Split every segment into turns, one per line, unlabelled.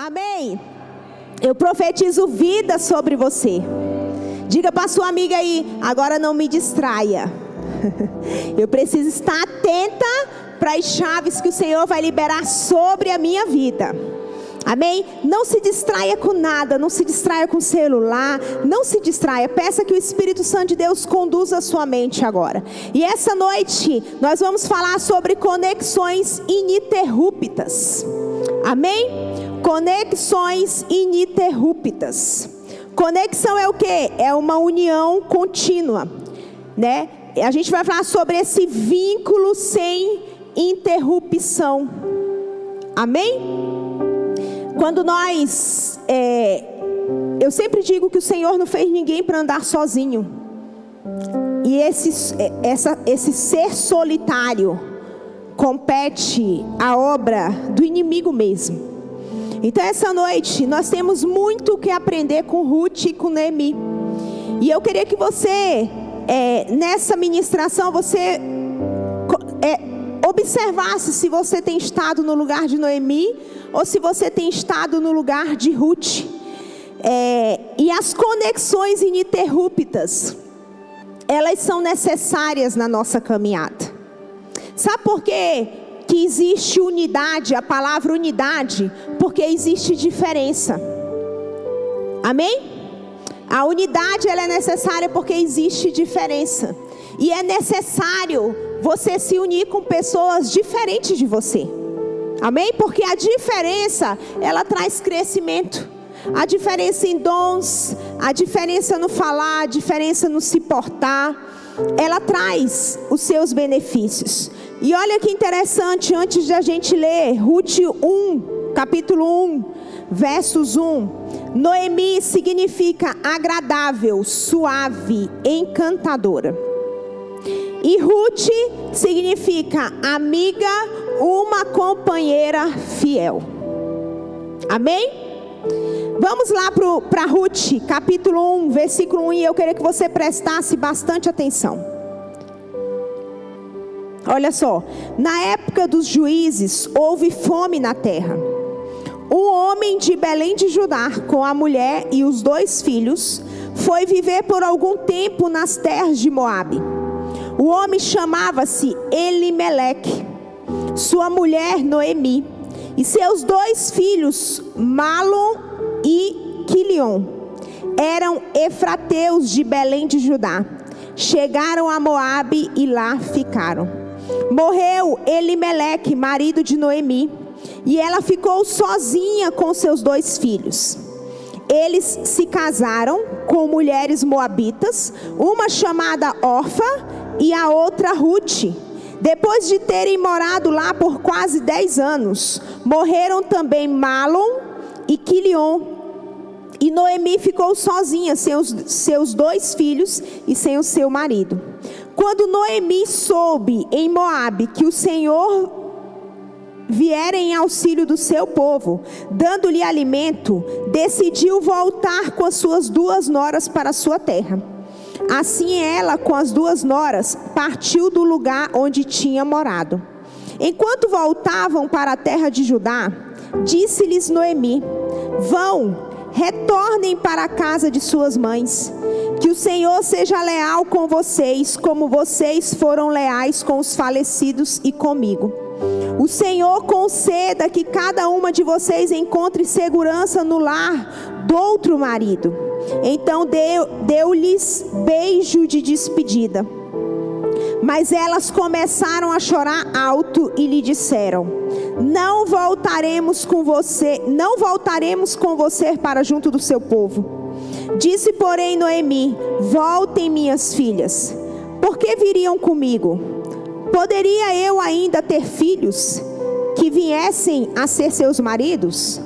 Amém? Eu profetizo vida sobre você. Diga para sua amiga aí, agora não me distraia. Eu preciso estar atenta para as chaves que o Senhor vai liberar sobre a minha vida. Amém? Não se distraia com nada, não se distraia com o celular, não se distraia. Peça que o Espírito Santo de Deus conduza a sua mente agora. E essa noite nós vamos falar sobre conexões ininterruptas. Amém? Conexões ininterruptas. Conexão é o quê? É uma união contínua, né? A gente vai falar sobre esse vínculo sem interrupção. Amém? Quando nós, eu sempre digo que o Senhor não fez ninguém para andar sozinho. E esse ser solitário compete à obra do inimigo mesmo. Então essa noite nós temos muito que aprender com Ruth e com Noemi. E eu queria que você, nessa ministração, você observasse se você tem estado no lugar de Noemi ou se você tem estado no lugar de Ruth. E as conexões ininterruptas, elas são necessárias na nossa caminhada. Sabe por quê que existe unidade, a palavra unidade? Porque existe diferença. Amém? A unidade ela é necessária porque existe diferença. E é necessário você se unir com pessoas diferentes de você. Amém? Porque a diferença, ela traz crescimento. A diferença em dons, a diferença no falar, a diferença no se portar, ela traz os seus benefícios. E olha que interessante, antes de a gente ler Ruth 1, capítulo 1, versos 1. Noemi significa agradável, suave, encantadora. E Ruth significa amiga, uma companheira fiel. Amém? Vamos lá para Ruth, capítulo 1, versículo 1. E eu queria que você prestasse bastante atenção. Olha só. Na época dos juízes, houve fome na terra. Um homem de Belém de Judá, com a mulher e os 2 filhos, foi viver por algum tempo nas terras de Moabe. O homem chamava-se Elimeleque, sua mulher Noemi, e seus 2 filhos, Malom e Quilion, eram efrateus de Belém de Judá. Chegaram a Moabe e lá ficaram. Morreu Elimeleque, marido de Noemi, e ela ficou sozinha com seus 2 filhos. Eles se casaram com mulheres moabitas, uma chamada Orfa e a outra Ruth. Depois de terem morado lá por quase 10 anos, morreram também Malom e Quilion. E Noemi ficou sozinha, sem os seus 2 filhos e sem o seu marido. Quando Noemi soube em Moabe que o Senhor viera em auxílio do seu povo, dando-lhe alimento, decidiu voltar com as suas 2 noras para a sua terra. Assim ela, com as 2 noras, partiu do lugar onde tinha morado. Enquanto voltavam para a terra de Judá, disse-lhes Noemi: vão, retornem para a casa de suas mães. Que o Senhor seja leal com vocês, como vocês foram leais com os falecidos e comigo. O Senhor conceda que cada uma de vocês encontre segurança no lar do outro marido. Então deu-lhes beijo de despedida. Mas elas começaram a chorar alto e lhe disseram: não voltaremos com você para junto do seu povo. Disse, porém, Noemi: voltem, minhas filhas. Por que viriam comigo? Poderia eu ainda ter filhos que viessem a ser seus maridos?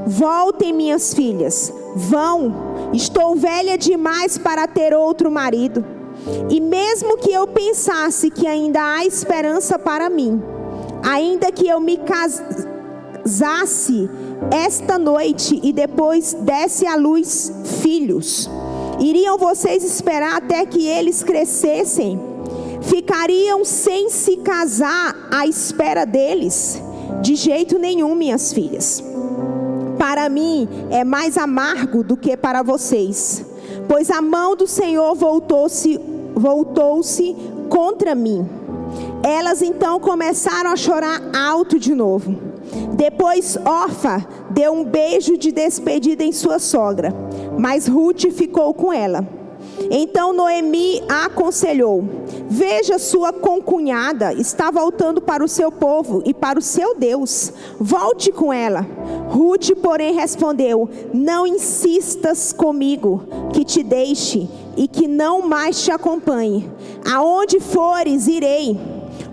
Voltem, minhas filhas, vão. Estou velha demais para ter outro marido. E mesmo que eu pensasse que ainda há esperança para mim, ainda que eu me casasse esta noite e depois desse à luz filhos, iriam vocês esperar até que eles crescessem? Ficariam sem se casar à espera deles? De jeito nenhum, minhas filhas. Para para mim é mais amargo do que para vocês, pois a mão do Senhor voltou-se contra mim. Elas então começaram a chorar alto de novo. Depois Orfa deu um beijo de despedida em sua sogra, mas Ruth ficou com ela. Então Noemi a aconselhou: veja, sua concunhada está voltando para o seu povo e para o seu Deus. Volte com ela. Ruth, porém, respondeu: não insistas comigo que te deixe e que não mais te acompanhe. Aonde fores, irei.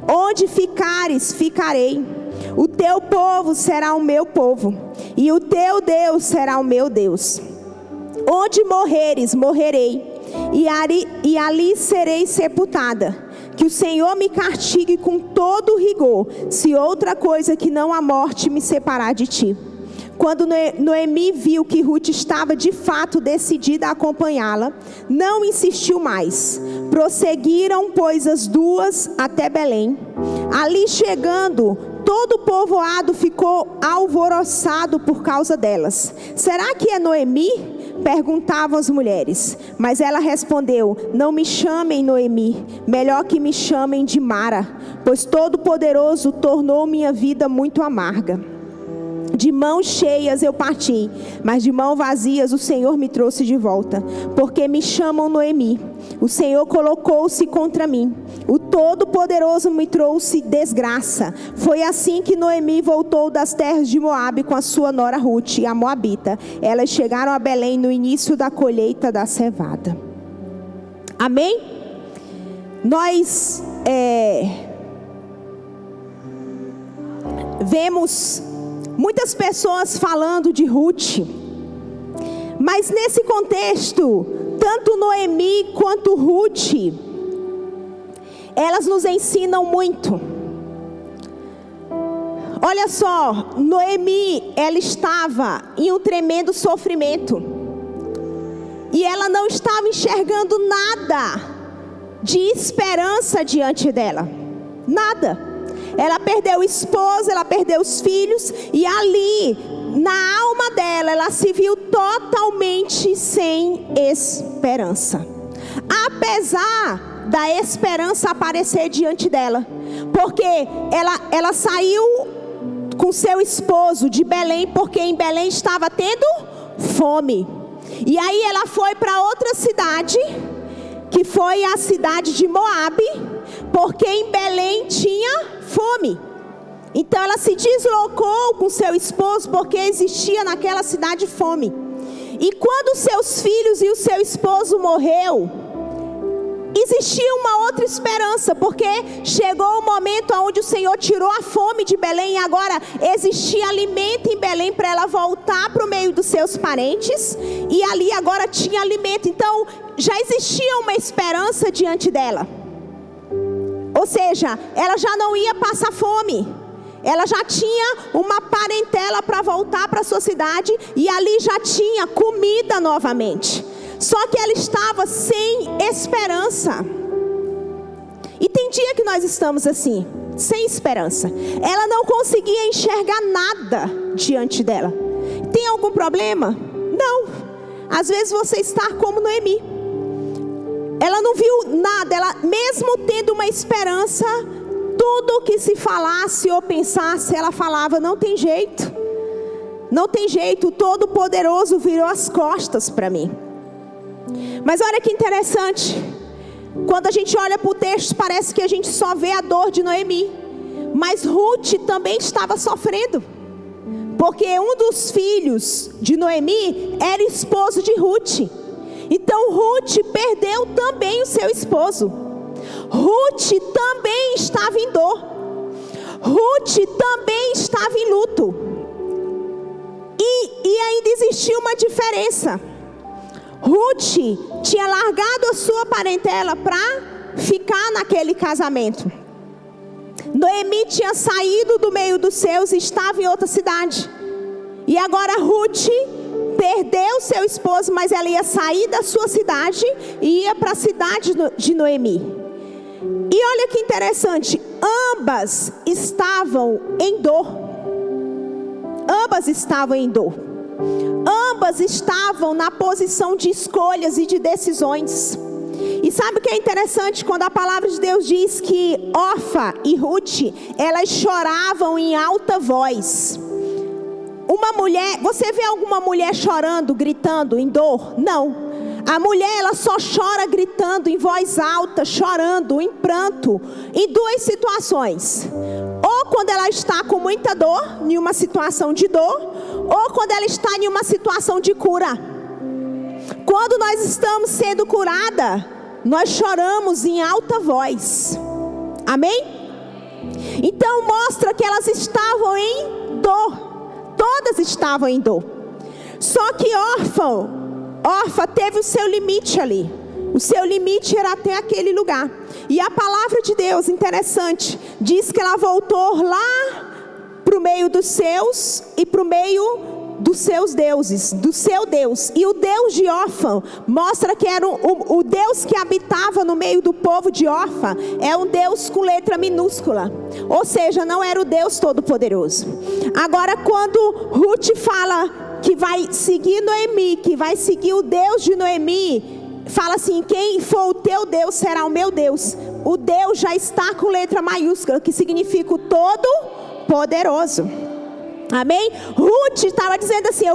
Onde ficares, ficarei. O teu povo será o meu povo, e o teu Deus será o meu Deus. Onde morreres, morrerei, e ali serei sepultada. Que o Senhor me castigue com todo o rigor, se outra coisa que não a morte me separar de ti. Quando Noemi viu que Ruth estava de fato decidida a acompanhá-la, não insistiu mais. Prosseguiram, pois, as duas até Belém. Ali chegando, todo o povoado ficou alvoroçado por causa delas. Será que é Noemi? Perguntavam as mulheres. Mas ela respondeu: não me chamem Noemi, melhor que me chamem de Mara, pois Todo-Poderoso tornou minha vida muito amarga. De mãos cheias eu parti, mas de mãos vazias o Senhor me trouxe de volta. Porque me chamam Noemi, o Senhor colocou-se contra mim. O Todo-Poderoso me trouxe desgraça. Foi assim que Noemi voltou das terras de Moabe com a sua nora Ruth, a moabita. Elas chegaram a Belém no início da colheita da cevada. Amém? Nós vemos muitas pessoas falando de Ruth, mas nesse contexto, tanto Noemi quanto Ruth, elas nos ensinam muito. Olha só, Noemi, ela estava em um tremendo sofrimento, e ela não estava enxergando nada de esperança diante dela, nada. Ela perdeu o esposo, ela perdeu os filhos, e ali, na alma dela, ela se viu totalmente sem esperança. Apesar da esperança aparecer diante dela, porque ela saiu com seu esposo de Belém, porque em Belém estava tendo fome. E aí ela foi para outra cidade, que foi a cidade de Moabe, porque em Belém tinha fome. Então ela se deslocou com seu esposo, porque existia naquela cidade fome. E quando seus filhos e o seu esposo morreu, existia uma outra esperança, porque chegou o momento onde o Senhor tirou a fome de Belém, e agora existia alimento em Belém para ela voltar para o meio dos seus parentes, e ali agora tinha alimento. Então já existia uma esperança diante dela. Ou seja, ela já não ia passar fome. Ela já tinha uma parentela para voltar para sua cidade, e ali já tinha comida novamente. Só que ela estava sem esperança. E tem dia que nós estamos assim, sem esperança. Ela não conseguia enxergar nada diante dela. Tem algum problema? Não. Às vezes você está como Noemi. Ela não viu nada. Ela, mesmo tendo uma esperança, tudo que se falasse ou pensasse, ela falava: não tem jeito. Não tem jeito, o Todo-Poderoso virou as costas para mim. Mas olha que interessante, quando a gente olha para o texto, parece que a gente só vê a dor de Noemi, mas Ruth também estava sofrendo, porque um dos filhos de Noemi era esposo de Ruth. Então Ruth perdeu também o seu esposo. Ruth também estava em dor. Ruth também estava em luto. E ainda existia uma diferença. Ruth tinha largado a sua parentela para ficar naquele casamento. Noemi tinha saído do meio dos seus e estava em outra cidade. E agora Ruth perdeu seu esposo, mas ela ia sair da sua cidade e ia para a cidade de Noemi. E olha que interessante, ambas estavam em dor. Ambas estavam em dor. Ambas estavam na posição de escolhas e de decisões. E sabe o que é interessante? Quando a palavra de Deus diz que Orfa e Ruth, elas choravam em alta voz. Uma mulher, você vê alguma mulher chorando, gritando em dor? Não. A mulher, ela só chora gritando em voz alta, chorando em pranto, em duas situações. Ou quando ela está com muita dor, em uma situação de dor, ou quando ela está em uma situação de cura. Quando nós estamos sendo curada, nós choramos em alta voz. Amém? Então mostra que elas estavam em dor. Todas estavam em dor. Só que Orfa teve o seu limite ali. O seu limite era até aquele lugar. E a palavra de Deus, interessante, diz que ela voltou lá para o meio dos seus e para o meio dos seus deuses, do seu Deus. E o Deus de Orfa mostra que era o Deus que habitava no meio do povo de Orfa. É um Deus com letra minúscula. Ou seja, não era o Deus Todo-Poderoso. Agora quando Ruth fala que vai seguir Noemi, que vai seguir o Deus de Noemi, fala assim: quem for o teu Deus será o meu Deus. O Deus já está com letra maiúscula, que significa o Todo-Poderoso. Amém? Ruth estava dizendo assim: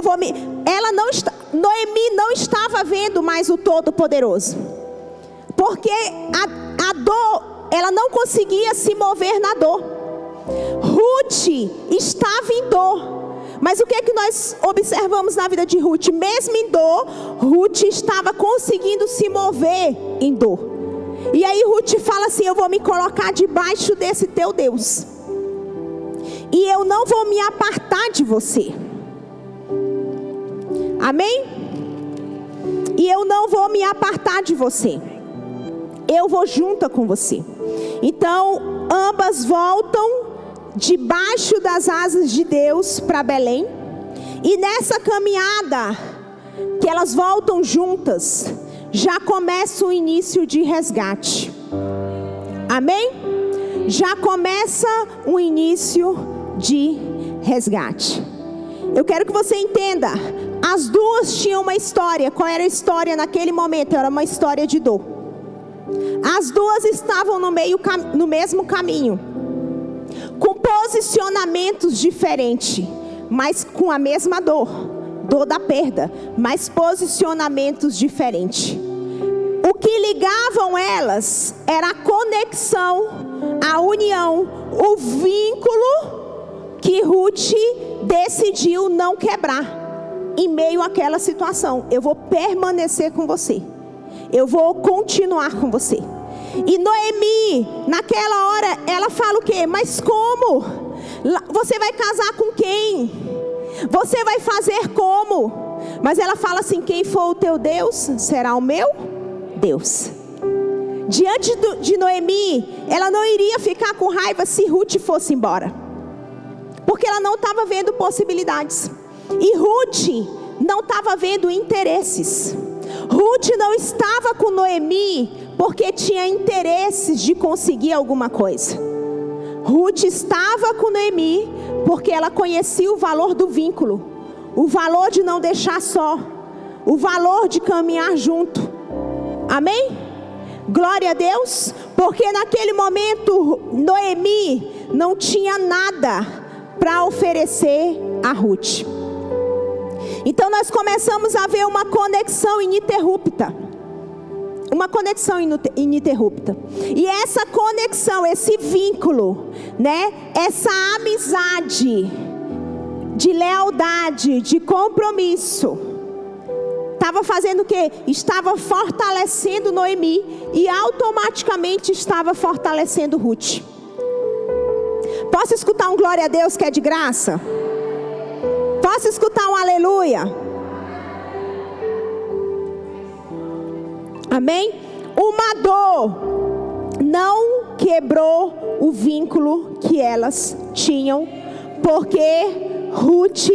Noemi não estava vendo mais o Todo-Poderoso, porque a dor, ela não conseguia se mover na dor. Ruth estava em dor. Mas o que é que nós observamos na vida de Ruth? Mesmo em dor, Ruth estava conseguindo se mover em dor. E aí Ruth fala assim: eu vou me colocar debaixo desse teu Deus, e eu não vou me apartar de você. Amém? E eu não vou me apartar de você. Eu vou junto com você. Então, ambas voltam debaixo das asas de Deus para Belém. E nessa caminhada que elas voltam juntas, já começa o início de resgate. Amém? Já começa o início de resgate. Eu quero que você entenda, as duas tinham uma história. Qual era a história naquele momento? Era uma história de dor. As duas estavam no mesmo caminho, com posicionamentos diferentes, mas com a mesma dor da perda, mas posicionamentos diferentes. O que ligavam elas era a conexão, a união, o vínculo que Ruth decidiu não quebrar em meio àquela situação. Eu vou permanecer com você, eu vou continuar com você. E Noemi, naquela hora, ela fala o quê? Mas como? Você vai casar com quem? Você vai fazer como? Mas ela fala assim: quem for o teu Deus, será o meu Deus. Diante de Noemi, ela não iria ficar com raiva se Ruth fosse embora, porque ela não estava vendo possibilidades. E Ruth não estava vendo interesses. Ruth não estava com Noemi porque tinha interesses de conseguir alguma coisa. Ruth estava com Noemi porque ela conhecia o valor do vínculo, o valor de não deixar só, o valor de caminhar junto. Amém? Glória a Deus. Porque naquele momento Noemi não tinha nada para oferecer a Ruth. Então nós começamos a ver uma conexão ininterrupta. Uma conexão ininterrupta. E essa conexão, esse vínculo, né? Essa amizade de lealdade, de compromisso, estava fazendo o quê? Estava fortalecendo Noemi e automaticamente estava fortalecendo Ruth. Posso escutar um glória a Deus que é de graça? Posso escutar um aleluia? Amém? Uma dor não quebrou o vínculo que elas tinham, porque Ruth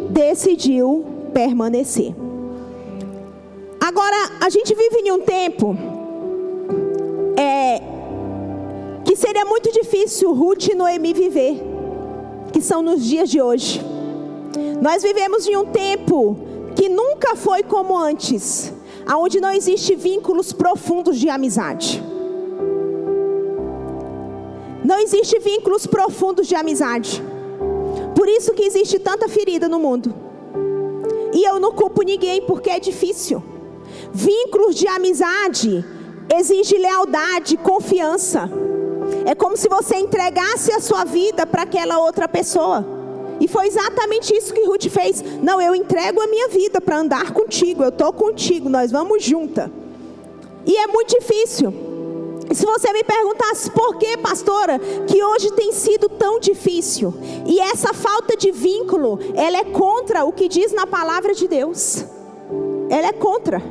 decidiu permanecer. Agora, a gente vive em um tempo que seria muito difícil Ruth e Noemi viver, que são nos dias de hoje. Nós vivemos em um tempo que nunca foi como antes, onde não existe vínculos profundos de amizade. Não existe vínculos profundos de amizade. Por isso que existe tanta ferida no mundo. E eu não culpo ninguém, porque é difícil. Vínculos de amizade exigem lealdade, confiança. É como se você entregasse a sua vida para aquela outra pessoa. E foi exatamente isso que Ruth fez. Não, eu entrego a minha vida para andar contigo. Eu estou contigo, nós vamos juntas. E é muito difícil. E se você me perguntasse por que, pastora, que hoje tem sido tão difícil, e essa falta de vínculo, ela é contra o que diz na palavra de Deus. Ela é contra.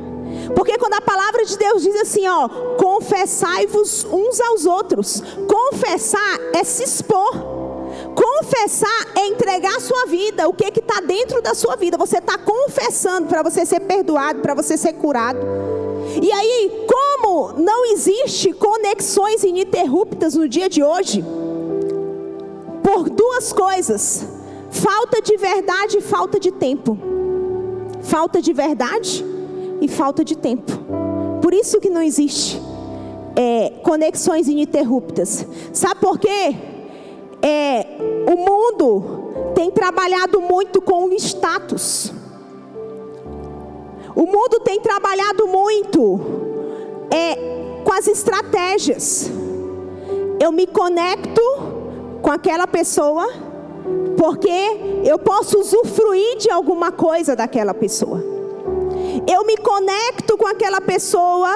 Porque quando a palavra de Deus diz assim, ó, confessai-vos uns aos outros. Confessar é se expor. Confessar é entregar a sua vida, o que está dentro da sua vida. Você está confessando para você ser perdoado, para você ser curado. E aí, como não existe conexões ininterruptas no dia de hoje? Por duas coisas: falta de verdade e falta de tempo. Falta de verdade e falta de tempo. Por isso que não existe conexões ininterruptas. Sabe por quê? O mundo tem trabalhado muito com o status. O mundo tem trabalhado muito com as estratégias. Eu me conecto com aquela pessoa porque eu posso usufruir de alguma coisa daquela pessoa. Eu me conecto com aquela pessoa,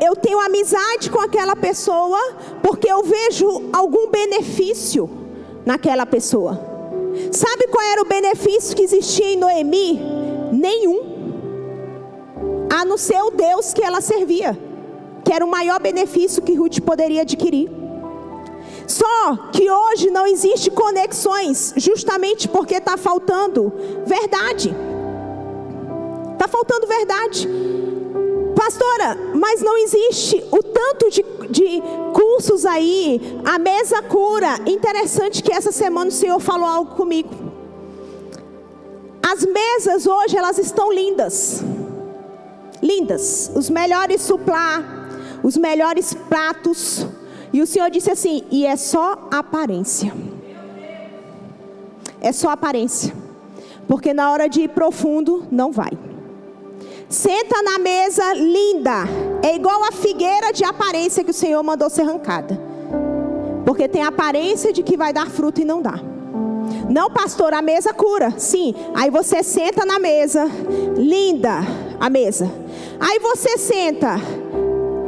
eu tenho amizade com aquela pessoa porque eu vejo algum benefício naquela pessoa. Sabe qual era o benefício que existia em Noemi? Nenhum. A não ser o Deus que ela servia, que era o maior benefício que Ruth poderia adquirir. Só que hoje não existe conexões, justamente porque está faltando verdade. Está faltando verdade. Pastora, mas não existe o tanto de cursos aí, a mesa cura. Interessante que essa semana o Senhor falou algo comigo. As mesas hoje, elas estão lindas. Lindas, os melhores suplá, os melhores pratos. E o Senhor disse assim, e é só aparência. É só aparência. Porque na hora de ir profundo, não vai. Senta na mesa linda. É igual a figueira de aparência que o Senhor mandou ser arrancada. Porque tem a aparência de que vai dar fruto e não dá. Não, pastor, a mesa cura. Sim, aí você senta na mesa, linda a mesa. Aí você senta,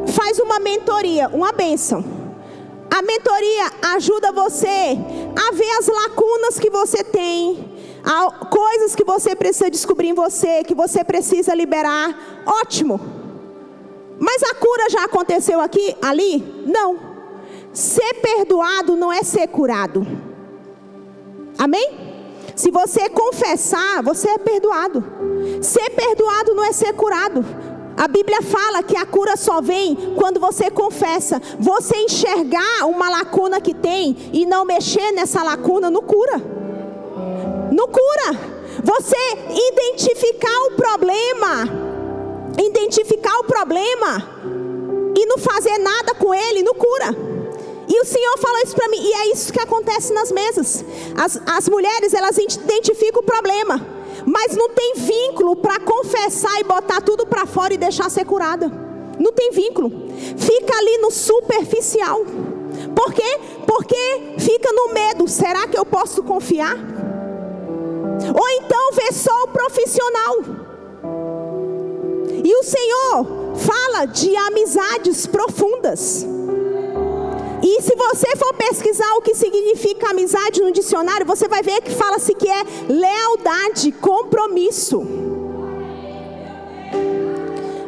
faz uma mentoria, uma bênção. A mentoria ajuda você a ver as lacunas que você tem, coisas que você precisa descobrir em você, que você precisa liberar. Ótimo. Mas a cura já aconteceu aqui, ali? Não. Ser perdoado não é ser curado. Amém? Se você confessar, você é perdoado. Ser perdoado não é ser curado. A Bíblia fala que a cura só vem quando você confessa. Você enxergar uma lacuna que tem e não mexer nessa lacuna, não cura. Não cura. Você identificar o problema e não fazer nada com ele, não cura. E o Senhor falou isso para mim, e é isso que acontece nas mesas. As mulheres, elas identificam o problema, mas não tem vínculo para confessar e botar tudo para fora e deixar ser curada. Não tem vínculo. Fica ali no superficial. Por quê? Porque fica no medo. Será que eu posso confiar? Ou então vê só o profissional. E o Senhor fala de amizades profundas. E se você for pesquisar o que significa amizade no dicionário, você vai ver que fala-se que é lealdade, compromisso.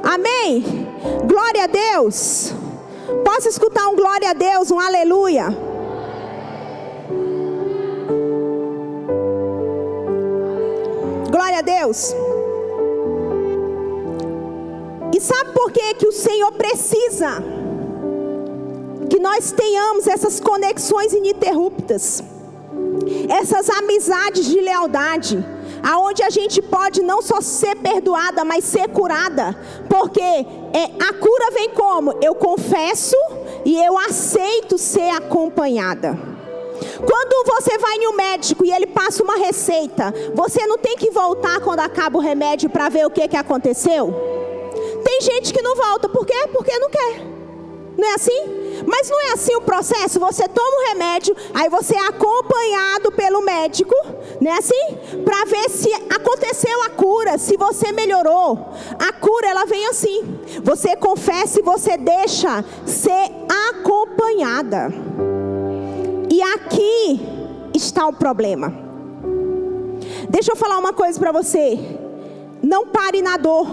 Amém? Glória a Deus. Posso escutar um glória a Deus, um aleluia? Glória a Deus. E sabe por que o Senhor precisa que nós tenhamos essas conexões ininterruptas? essas amizades de lealdade, aonde a gente pode não só ser perdoada, mas ser curada, porque a cura vem como? Eu confesso e eu aceito ser acompanhada. Quando você vai em um médico e ele passa uma receita, você não tem que voltar quando acaba o remédio para ver o que aconteceu? Tem gente que não volta, por quê? Porque não quer. Não é assim? Mas não é assim o processo? Você toma o remédio, aí você é acompanhado pelo médico, não é assim? Para ver se aconteceu a cura, se você melhorou. A cura, ela vem assim. Você confessa e você deixa ser acompanhada. E aqui está o problema. Deixa eu falar uma coisa para você. Não pare na dor.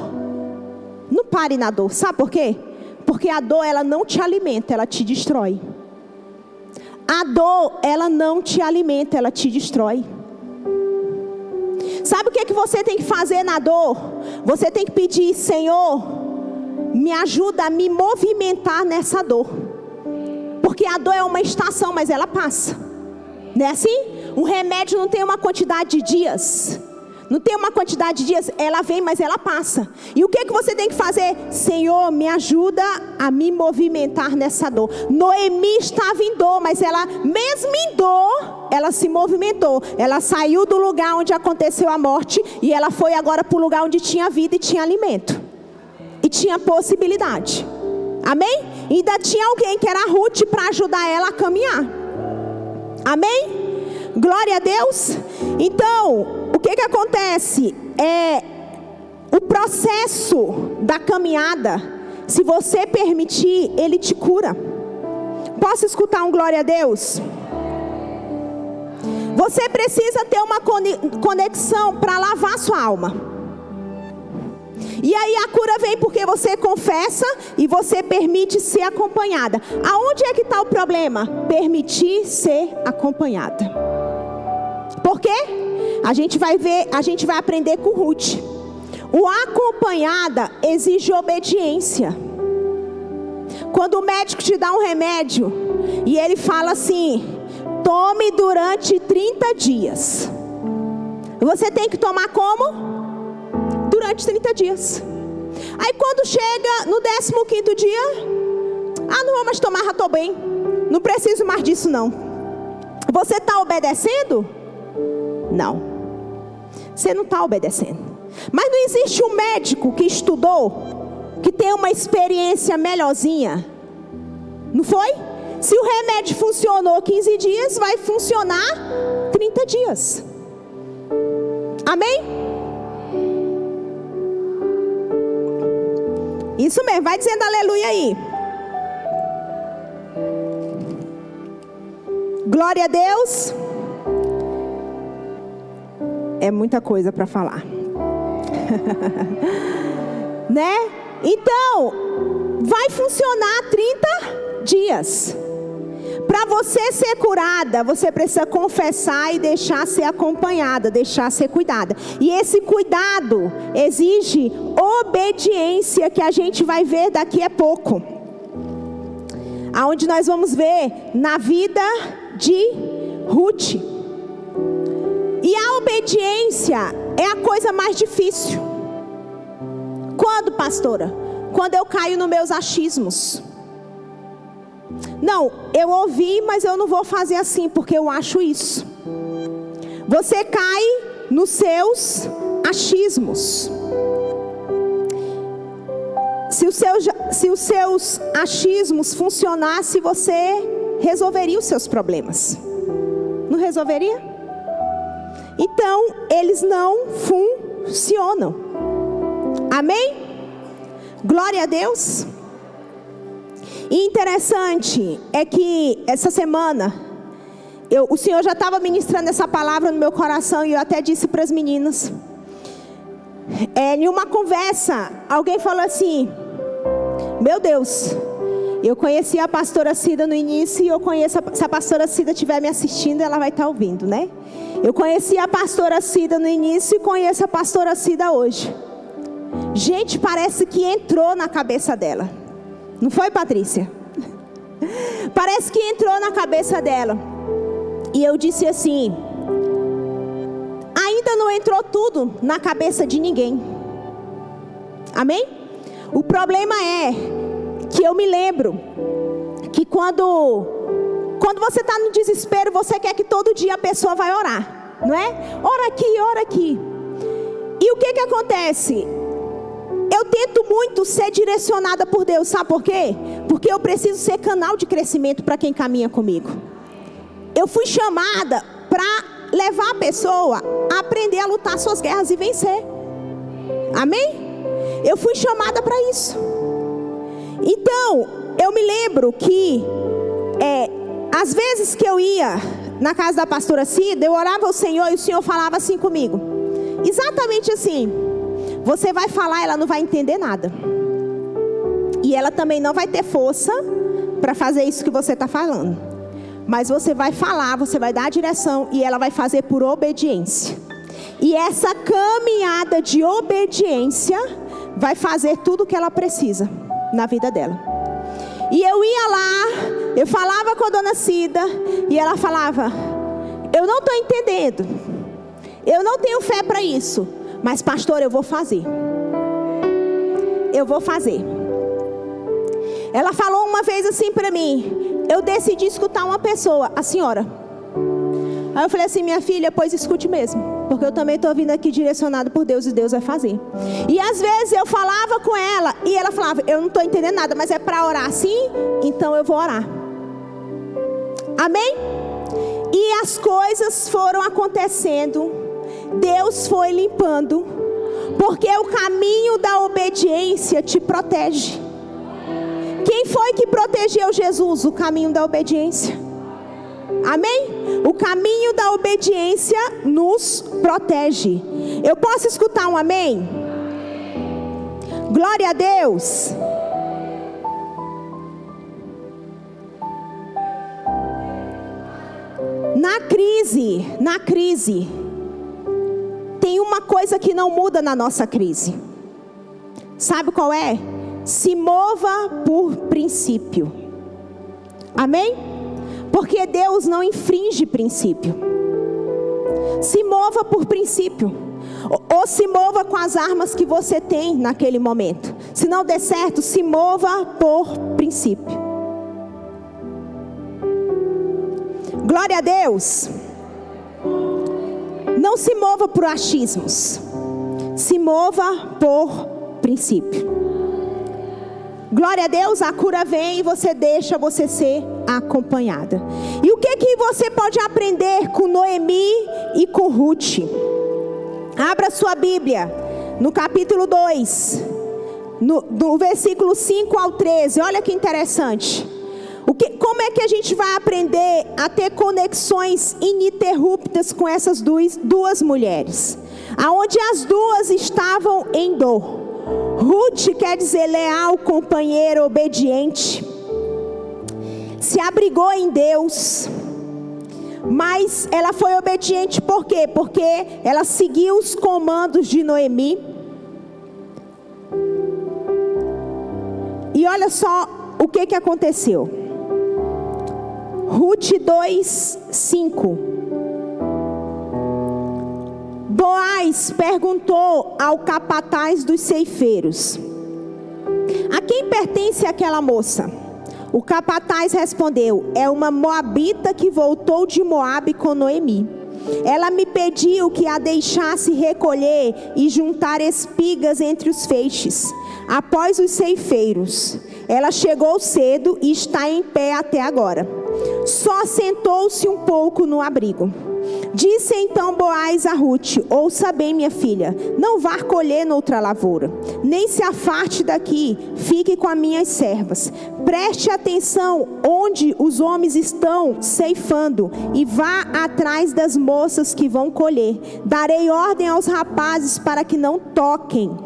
Não pare na dor. Sabe por quê? Porque a dor, ela não te alimenta, ela te destrói. A dor, ela não te alimenta, ela te destrói. Sabe o que você tem que fazer na dor? Você tem que pedir: Senhor, me ajuda a me movimentar nessa dor. Porque a dor é uma estação, mas ela passa. Não é assim? Um remédio não tem uma quantidade de dias. Não tem uma quantidade de dias, ela vem, mas ela passa. E o que você tem que fazer? Senhor, me ajuda a me movimentar nessa dor. Noemi estava em dor, mas ela, mesmo em dor, ela se movimentou. Ela saiu do lugar onde aconteceu a morte e ela foi agora para o lugar onde tinha vida e tinha alimento. E tinha possibilidade. Amém? E ainda tinha alguém que era Ruth para ajudar ela a caminhar. Amém? Glória a Deus. Então, o que acontece? O processo da caminhada, se você permitir, ele te cura. Posso escutar um glória a Deus? Você precisa ter uma conexão para lavar sua alma. E aí a cura vem porque você confessa e você permite ser acompanhada. Aonde é que está o problema? Permitir ser acompanhada. Por quê? A gente vai ver, a gente vai aprender com Ruth. O acompanhada exige obediência. Quando o médico te dá um remédio e ele fala assim: tome durante 30 dias. Você tem que tomar como? Durante 30 dias. Aí quando chega no 15º dia, não vou mais tomar, já estou bem. Não preciso mais disso não. Você está obedecendo? Não. Você não está obedecendo. Mas não existe um médico que estudou, que tem uma experiência melhorzinha. Não foi? Se o remédio funcionou 15 dias, vai funcionar 30 dias. Amém? Isso mesmo, vai dizendo aleluia aí. Glória a Deus. É muita coisa para falar. Né? Então, vai funcionar 30 dias. Para você ser curada, você precisa confessar e deixar ser acompanhada, deixar ser cuidada. E esse cuidado exige obediência, que a gente vai ver daqui a pouco. Aonde nós vamos ver na vida de Ruth. E a obediência é a coisa mais difícil. Quando, pastora? Quando eu caio nos meus achismos. Não, eu ouvi, mas eu não vou fazer assim, porque eu acho isso. Você cai nos seus achismos. Se os seus achismos funcionassem, você resolveria os seus problemas. Não resolveria? Então, eles não funcionam. Amém? Glória a Deus. E interessante é que essa semana, o Senhor já estava ministrando essa palavra no meu coração, e eu até disse para as meninas. Em uma conversa, alguém falou assim: meu Deus, eu conheci a pastora Cida no início, e eu conheço, se a pastora Cida estiver me assistindo, ela vai estar ouvindo, né? Eu conheci a pastora Cida no início e conheço a pastora Cida hoje. Gente, parece que entrou na cabeça dela. Não foi, Patrícia? Parece que entrou na cabeça dela. E eu disse assim: ainda não entrou tudo na cabeça de ninguém. Amém? O problema é que eu me lembro que quando você está no desespero, você quer que todo dia a pessoa vai orar, não é? Ora aqui, ora aqui. E o que acontece? Eu tento muito ser direcionada por Deus, sabe por quê? Porque eu preciso ser canal de crescimento para quem caminha comigo. Eu fui chamada para levar a pessoa a aprender a lutar suas guerras e vencer. Amém? Eu fui chamada para isso. Então, eu me lembro que às vezes que eu ia na casa da pastora Cida, eu orava ao Senhor e o Senhor falava assim comigo, exatamente assim: você vai falar, ela não vai entender nada, e ela também não vai ter força para fazer isso que você está falando, mas você vai falar, você vai dar a direção, e ela vai fazer por obediência. E essa caminhada de obediência vai fazer tudo o que ela precisa na vida dela. E eu ia lá, eu falava com a dona Cida, e ela falava: eu não estou entendendo, eu não tenho fé para isso, mas pastor, eu vou fazer. Eu vou fazer. Ela falou uma vez assim para mim: eu decidi escutar uma pessoa, a senhora. Aí eu falei assim: minha filha, pois escute mesmo, porque eu também estou vindo aqui direcionado por Deus, e Deus vai fazer. E às vezes eu falava com ela, e ela falava: eu não estou entendendo nada, mas é para orar assim? Então eu vou orar. Amém? E as coisas foram acontecendo, Deus foi limpando, porque o caminho da obediência te protege. Quem foi que protegeu Jesus? O caminho da obediência. Amém? O caminho da obediência nos protege. Eu posso escutar um amém? Glória a Deus. Na crise, tem uma coisa que não muda na nossa crise. Sabe qual é? Se mova por princípio. Amém? Porque Deus não infringe princípio. Se mova por princípio. Ou se mova com as armas que você tem naquele momento. Se não der certo, se mova por princípio. Glória a Deus. Não se mova por achismos. Se mova por princípio. Glória a Deus, a cura vem e você deixa você ser acompanhada. E o que você pode aprender com Noemi e com Ruth? Abra sua Bíblia no capítulo 2, do versículo 5 ao 13. Olha que interessante. Como é que a gente vai aprender a ter conexões ininterruptas com essas duas mulheres? Aonde as duas estavam em dor. Ruth quer dizer leal, companheira, obediente. Se abrigou em Deus. Mas ela foi obediente por quê? Porque ela seguiu os comandos de Noemi. E olha só o que aconteceu. Ruth 2:5. Boaz perguntou ao capataz dos ceifeiros: a quem pertence aquela moça? O capataz respondeu: é uma moabita que voltou de Moabe com Noemi. Ela me pediu que a deixasse recolher e juntar espigas entre os feixes, após os ceifeiros. Ela chegou cedo e está em pé até agora. Só sentou-se um pouco no abrigo. Disse então Boaz a Ruth: ouça bem, minha filha, não vá colher noutra lavoura, nem se afarte daqui, fique com as minhas servas. Preste atenção onde os homens estão ceifando e vá atrás das moças que vão colher. Darei ordem aos rapazes para que não toquem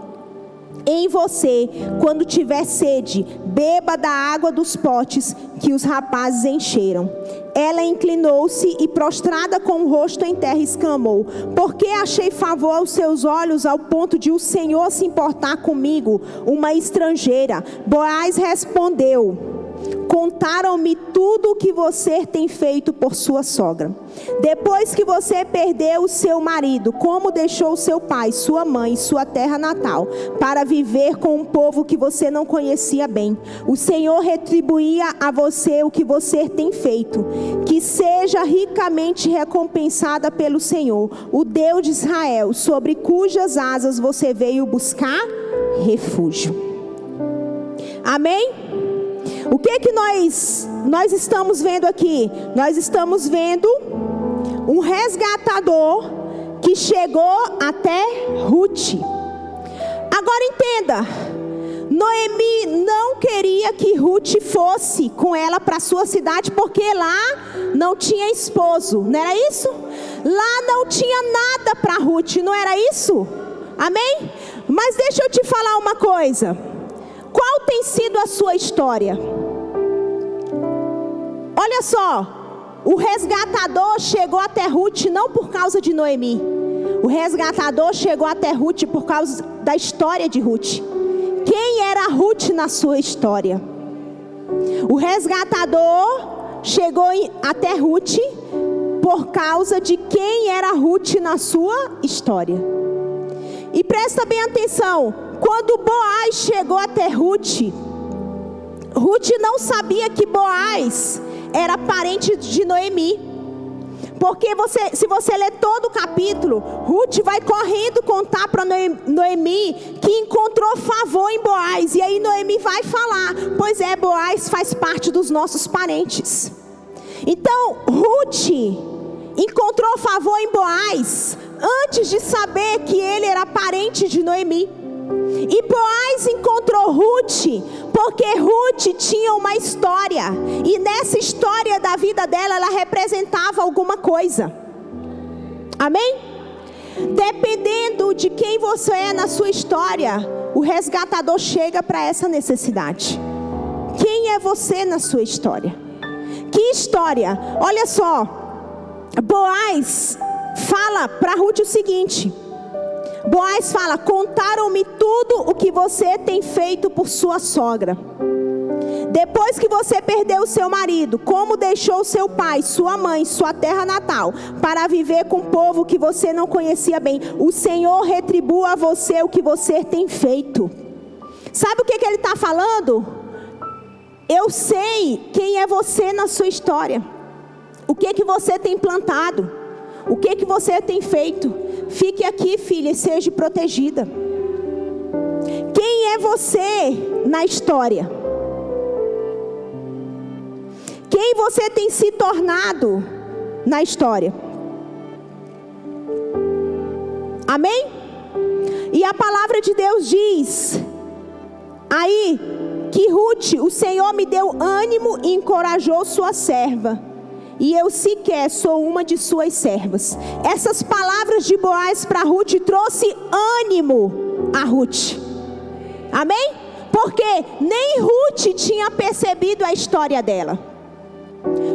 em você. Quando tiver sede, beba da água dos potes que os rapazes encheram. Ela inclinou-se e, prostrada com o rosto em terra, exclamou: por que achei favor aos seus olhos ao ponto de o Senhor se importar comigo, uma estrangeira? Boaz respondeu: contaram-me tudo o que você tem feito por sua sogra. Depois que você perdeu o seu marido, como deixou seu pai, sua mãe, sua terra natal, para viver com um povo que você não conhecia bem, o Senhor retribuía a você o que você tem feito. Que seja ricamente recompensada pelo Senhor, o Deus de Israel, sobre cujas asas você veio buscar refúgio. Amém? O que nós estamos vendo aqui? Nós estamos vendo um resgatador que chegou até Ruth. Agora entenda, Noemi não queria que Ruth fosse com ela para sua cidade, porque lá não tinha esposo, não era isso? Lá não tinha nada para Ruth, não era isso? Amém? Mas deixa eu te falar uma coisa. Qual tem sido a sua história? Olha só, o resgatador chegou até Ruth não por causa de Noemi. O resgatador chegou até Ruth por causa da história de Ruth. Quem era Ruth na sua história? O resgatador chegou até Ruth por causa de quem era Ruth na sua história. E presta bem atenção, quando Boaz chegou até Ruth, Ruth não sabia que Boaz era parente de Noemi. Porque se você ler todo o capítulo, Ruth vai correndo contar para Noemi que encontrou favor em Boaz. E aí Noemi vai falar, pois é, Boaz faz parte dos nossos parentes. Então Ruth encontrou favor em Boaz antes de saber que ele era parente de Noemi. E Boaz encontrou Ruth porque Ruth tinha uma história, e nessa história da vida dela, ela representava alguma coisa. Amém? Dependendo de quem você é na sua história, o resgatador chega para essa necessidade. Quem é você na sua história? Que história? Olha só, Boaz fala para Ruth o seguinte: Boaz fala, contaram-me tudo o que você tem feito por sua sogra. Depois que você perdeu o seu marido, como deixou seu pai, sua mãe, sua terra natal, para viver com um povo que você não conhecia bem, o Senhor retribua a você o que você tem feito. Sabe o que ele está falando? Eu sei quem é você na sua história. O que você tem plantado? O que você tem feito? Fique aqui, filha, e seja protegida. Quem é você na história? Quem você tem se tornado na história? Amém? E a palavra de Deus diz aí que Ruth, o Senhor me deu ânimo e encorajou sua serva, e eu sequer sou uma de suas servas. Essas palavras de Boaz para Ruth trouxe ânimo a Ruth. Amém? Porque nem Ruth tinha percebido a história dela.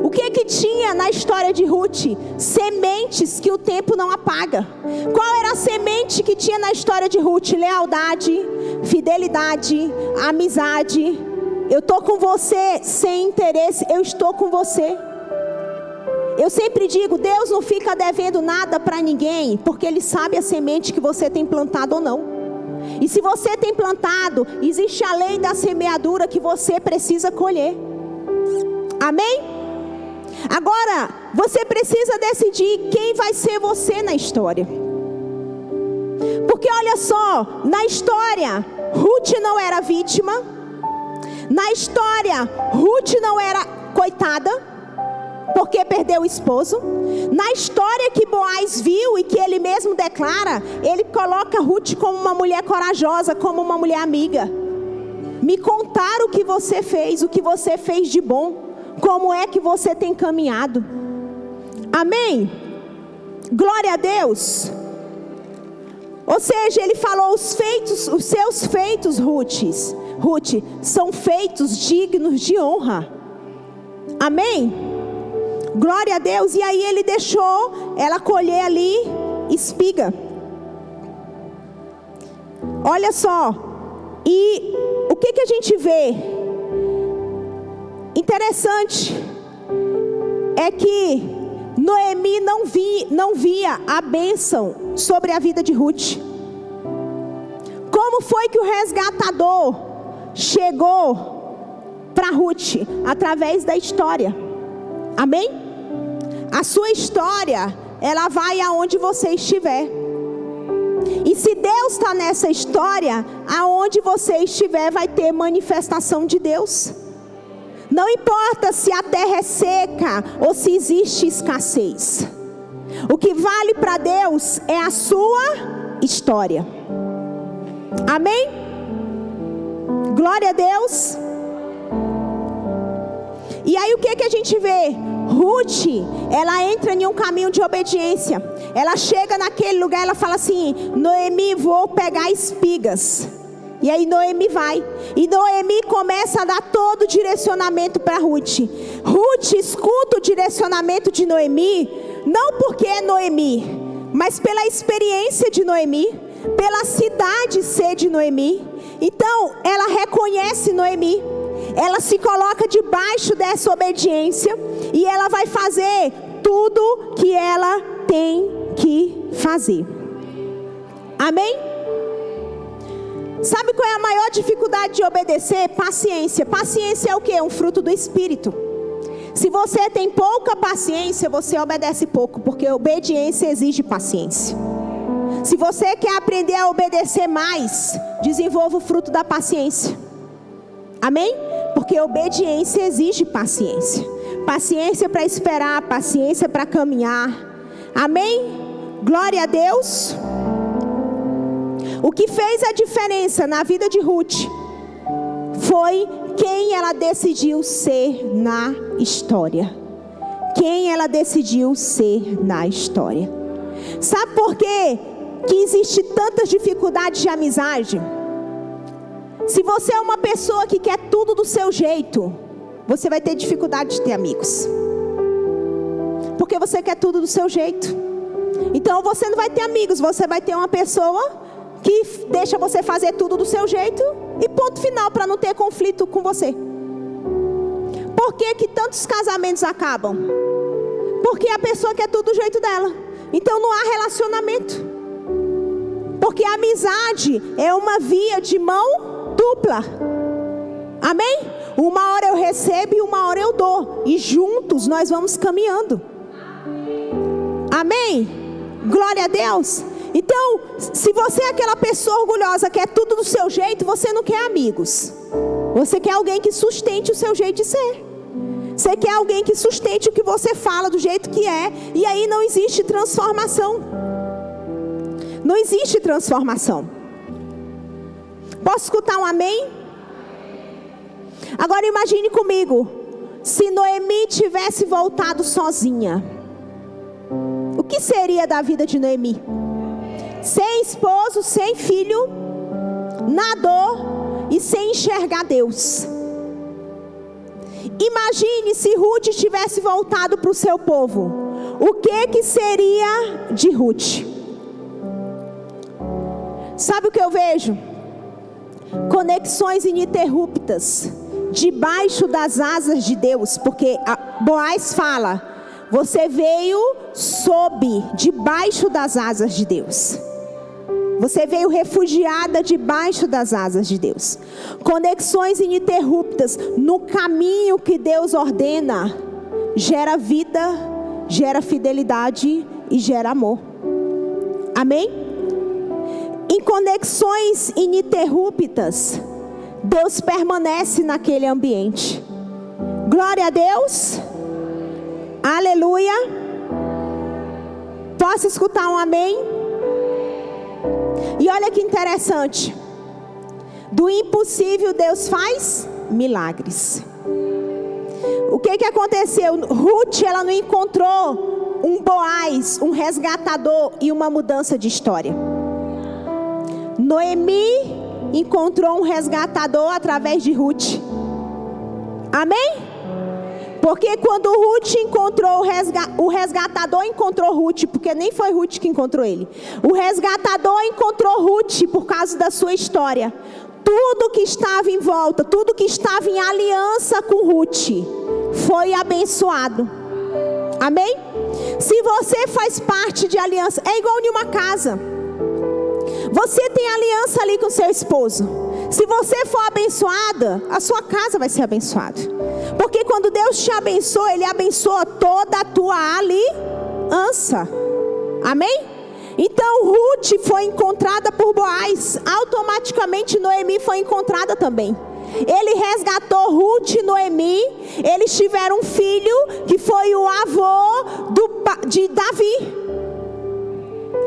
O que tinha na história de Ruth? Sementes que o tempo não apaga. Qual era a semente que tinha na história de Ruth? Lealdade, fidelidade, amizade. Eu estou com você sem interesse, eu estou com você. Eu sempre digo, Deus não fica devendo nada para ninguém, porque Ele sabe a semente que você tem plantado ou não. E se você tem plantado, existe a lei da semeadura que você precisa colher. Amém? Agora, você precisa decidir quem vai ser você na história. Porque olha só, na história, Ruth não era vítima. Na história, Ruth não era coitada, porque perdeu o esposo. Na história que Boaz viu e que ele mesmo declara, ele coloca Ruth como uma mulher corajosa, como uma mulher amiga. Me contaram o que você fez de bom, como é que você tem caminhado. Amém? Glória a Deus. Ou seja, ele falou, os seus feitos, Ruth, são feitos dignos de honra. Amém? Glória a Deus. E aí ele deixou ela colher ali espiga. Olha só. E o que a gente vê? Interessante é que Noemi não via a bênção sobre a vida de Ruth. Como foi que o resgatador chegou para Ruth? Através da história. Amém? A sua história, ela vai aonde você estiver. E se Deus está nessa história, aonde você estiver vai ter manifestação de Deus. Não importa se a terra é seca ou se existe escassez. O que vale para Deus é a sua história. Amém? Glória a Deus. E aí o que a gente vê? Ruth, ela entra em um caminho de obediência. Ela chega naquele lugar, ela fala assim: Noemi, vou pegar espigas. E aí Noemi vai. E Noemi começa a dar todo o direcionamento para Ruth. Ruth escuta o direcionamento de Noemi, não porque é Noemi, mas pela experiência de Noemi, pela cidade ser de Noemi. Então ela reconhece Noemi. Ela se coloca debaixo dessa obediência e ela vai fazer tudo que ela tem que fazer. Amém? Sabe qual é a maior dificuldade de obedecer? Paciência. Paciência é o quê? Um fruto do Espírito. Se você tem pouca paciência, você obedece pouco, porque obediência exige paciência. Se você quer aprender a obedecer mais, desenvolva o fruto da paciência. Amém? Porque obediência exige paciência. Paciência para esperar, paciência para caminhar. Amém? Glória a Deus. O que fez a diferença na vida de Ruth foi quem ela decidiu ser na história. Quem ela decidiu ser na história. Sabe por quê que existe tantas dificuldades de amizade? Se você é uma pessoa que quer tudo do seu jeito, você vai ter dificuldade de ter amigos. Porque você quer tudo do seu jeito. Então você não vai ter amigos, você vai ter uma pessoa que deixa você fazer tudo do seu jeito e ponto final, para não ter conflito com você. Por que que tantos casamentos acabam? Porque a pessoa quer tudo do jeito dela. Então não há relacionamento. Porque a amizade é uma via de mão dupla. Amém? Uma hora eu recebo e uma hora eu dou. E juntos nós vamos caminhando. Amém? Glória a Deus. Então, se você é aquela pessoa orgulhosa, quer tudo do seu jeito, você não quer amigos. Você quer alguém que sustente o seu jeito de ser. Você quer alguém que sustente o que você fala do jeito que é. E aí não existe transformação. Não existe transformação. Posso escutar um amém? Agora imagine comigo, se Noemi tivesse voltado sozinha, o que seria da vida de Noemi? Sem esposo, sem filho, na dor e sem enxergar Deus. Imagine se Ruth tivesse voltado para o seu povo. O que seria de Ruth? Sabe o que eu vejo? Conexões ininterruptas debaixo das asas de Deus. Porque Boaz fala: você veio debaixo das asas de Deus. Você veio refugiada debaixo das asas de Deus. Conexões ininterruptas no caminho que Deus ordena gera vida, gera fidelidade e gera amor. Amém? Em conexões ininterruptas, Deus permanece naquele ambiente. Glória a Deus. Aleluia. Posso escutar um amém? E olha que interessante. Do impossível Deus faz milagres. O que aconteceu? Ruth, ela não encontrou um Boaz, um resgatador e uma mudança de história. Noemi encontrou um resgatador através de Ruth. Amém? Porque quando Ruth encontrou o resgatador encontrou Ruth, porque nem foi Ruth que encontrou ele. O resgatador encontrou Ruth por causa da sua história. tudo que estava em volta, tudo que estava em aliança com Ruth, foi abençoado. Amém? Se você faz parte de aliança, é igual em uma casa. Você tem aliança ali com seu esposo. Se você for abençoada, a sua casa vai ser abençoada. Porque quando Deus te abençoa, Ele abençoa toda a tua aliança. Amém? Então Ruth foi encontrada por Boaz. Automaticamente Noemi foi encontrada também. Ele resgatou Ruth e Noemi. Eles tiveram um filho que foi o avô de Davi.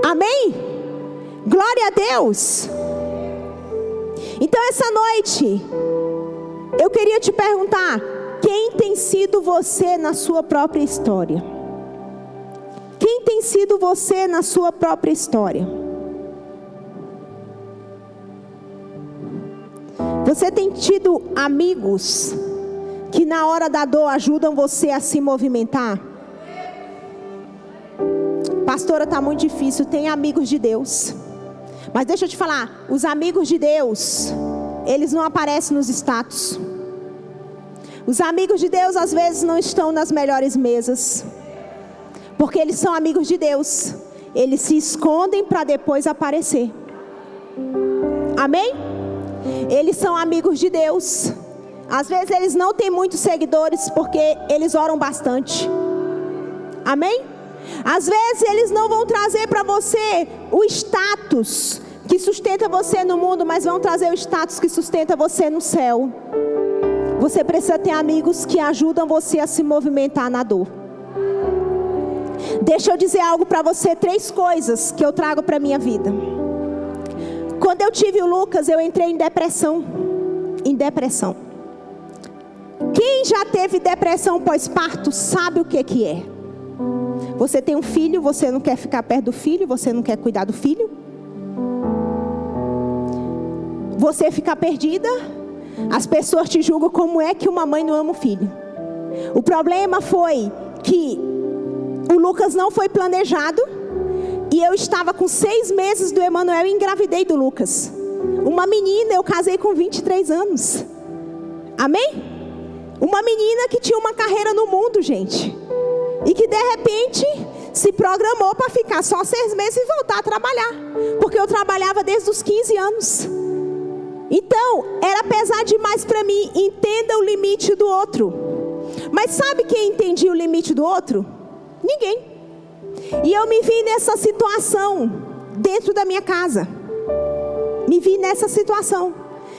Amém? Glória a Deus. Então essa noite eu queria te perguntar: quem tem sido você na sua própria história? Quem tem sido você na sua própria história? Você tem tido amigos que na hora da dor ajudam você a se movimentar? Pastora, está muito difícil. Tem amigos de Deus. Mas deixa eu te falar, os amigos de Deus, eles não aparecem nos status. Os amigos de Deus às vezes não estão nas melhores mesas, porque eles são amigos de Deus. Eles se escondem para depois aparecer. Amém? Eles são amigos de Deus. Às vezes eles não têm muitos seguidores, porque eles oram bastante. Amém? Às vezes eles não vão trazer para você o status que sustenta você no mundo, mas vão trazer o status que sustenta você no céu. Você precisa ter amigos que ajudam você a se movimentar na dor. Deixa eu dizer algo para você, 3 coisas que eu trago para a minha vida. Quando eu tive o Lucas, eu entrei em depressão. Quem já teve depressão pós-parto sabe o que é. Você tem um filho, você não quer ficar perto do filho, você não quer cuidar do filho. Você fica perdida. As pessoas te julgam como é que uma mãe não ama o filho. O problema foi que o Lucas não foi planejado. E eu estava com 6 meses do Emanuel e engravidei do Lucas. Uma menina, eu casei com 23 anos. Amém? Uma menina que tinha uma carreira no mundo, gente. E que de repente se programou para ficar só 6 meses e voltar a trabalhar. Porque eu trabalhava desde os 15 anos. Então, era pesado demais para mim. Entenda o limite do outro. Mas sabe quem entendia o limite do outro? Ninguém. E eu me vi nessa situação dentro da minha casa. Me vi nessa situação,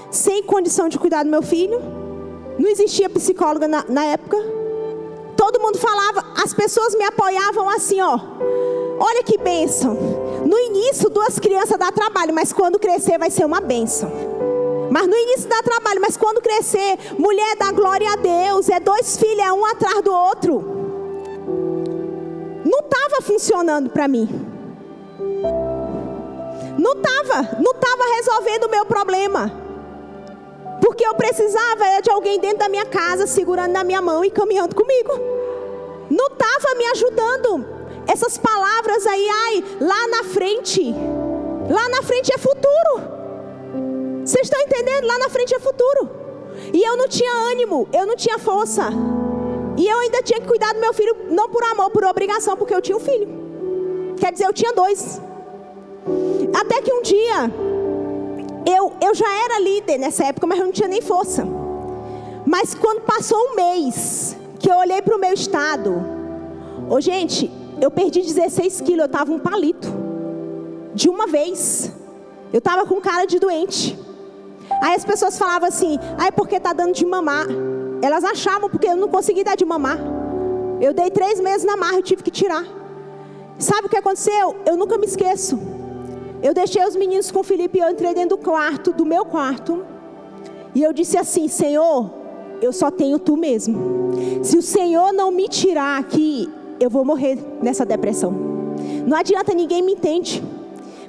sem condição de cuidar do meu filho. Não existia psicóloga na época. Todo mundo falava, as pessoas me apoiavam assim, ó. Olha que bênção. No início 2 crianças dá trabalho, mas quando crescer vai ser uma bênção. Mas no início dá trabalho, mas quando crescer, mulher dá glória a Deus. É 2 filhos, é um atrás do outro. Não estava funcionando para mim. Não estava resolvendo o meu problema. Porque eu precisava de alguém dentro da minha casa, segurando na minha mão e caminhando comigo. Não estava me ajudando. Essas palavras aí, lá na frente é futuro. Vocês estão entendendo? Lá na frente é futuro. E eu não tinha ânimo, eu não tinha força. E eu ainda tinha que cuidar do meu filho, não por amor, por obrigação, porque eu tinha um filho. Quer dizer, eu tinha 2. Até que um dia, eu já era líder nessa época, mas eu não tinha nem força. Mas quando passou um mês, que eu olhei para o meu estado, gente, eu perdi 16 quilos, eu estava um palito. De uma vez. Eu estava com cara de doente. Aí as pessoas falavam assim, é porque está dando de mamar. Elas achavam, porque eu não consegui dar de mamar. Eu dei 3 meses na marra, eu tive que tirar. Sabe o que aconteceu? Eu nunca me esqueço. Eu deixei os meninos com o Felipe e eu entrei dentro do meu quarto. E eu disse assim, Senhor, eu só tenho Tu mesmo. Se o Senhor não me tirar aqui, eu vou morrer nessa depressão. Não adianta, ninguém me entende.